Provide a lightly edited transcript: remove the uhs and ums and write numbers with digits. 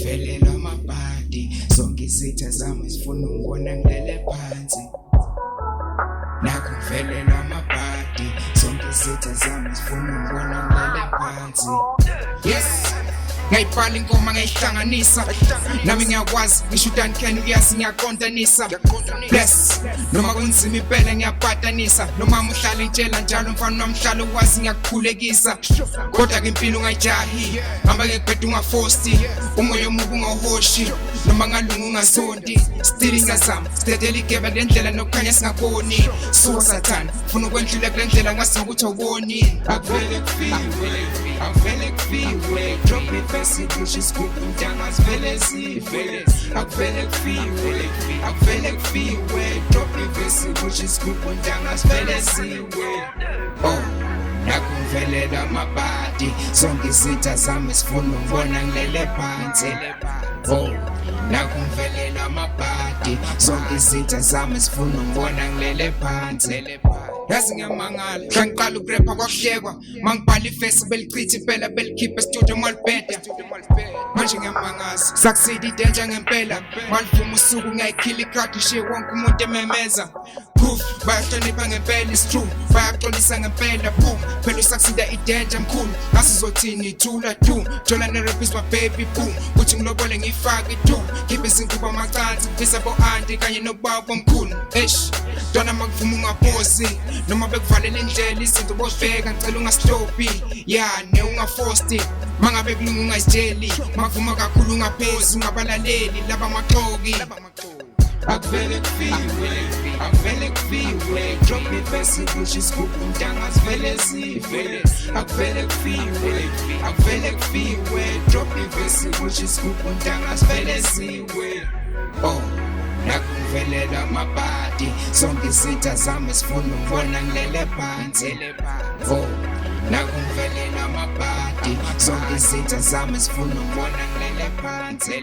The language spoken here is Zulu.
Nakungivelela amabhadi zonke izitha zami zifuna ungibona ngilele phansi. Nakungivelela amabhadi zonke izitha zami zifuna ungibona ngilele phansi. Yes, ngayibhala ingoma ngayihlanganisa nami ngiyakwazi ngisho uDuncan uyazi ngiyaqondanisa. Bless noma kunzima impela ngiyabhadanisa noma uhlala ngitshela njalo mfana wamhlalo wazi ngiyakukhulekisa. Kodwa ke impilo ungayijahi hamba ke kubheda ungafosti umoya omubi ungahoshi noma ngalunga ungazonti. Still ngazama sidedela igeba lendlela nokukhanya singaboni. Suka sathana ufuna ukwendlula kule ndlela ngase ukuthi awuboni. Akuvele kufiwe drop it fast push scoop ntanga sivele sivele. Akuvele kufiwe drop it fast push scoop ntanga sivele siwe. Oh, nakungivelela amabhadi zonke izitha zami zifuna ungibona ngilele phansi. Oh, nakungivelela amabhadi zonke izitha zami zifuna ungibona ngilele phansi. Yazi ngiyamangala xa ngiqala ukurepha kwakuhlekwa mangibhala ifesi belichitha impela belikhipha estudio malibheda. Manje ngiyamangaza succeed idenja ngempela malivuma usuku ngiyayikhila ikhadi ngishiye wonke umuntu ememeza. Proof bayahlonipha ngempela is true bayaxolisa ngempela boom phela usucceeda idenja mkhulu ngathi uzothini ithula tu jola nerap is my baby boom uthi ngilobole ngifake itu khiphe izingubo amacansi ngifisa bo-anti kanye nobaba omkhulu. Eish dona makuvuma ungaphosi noma bekuvalela indlela izinto bosibheka ngicela ungastophi yane ungafosti mangabe kulunga ungazitsheli makuvuma kakhulu ungaphosi ungabalaleli laba maxoki. Akuvele kufiwe drop it fast push scoop ntanga sivele sivele. Akuvele kufiwe drop it fast push scoop ntanga sivele siwe. Oh, nakungivelela amabhadi zonke izitha zami zifuna ungibona ngilele phansi. Oh, nakungivelela amabhadi zonke izitha zami zifuna ungibona ngilele phansi.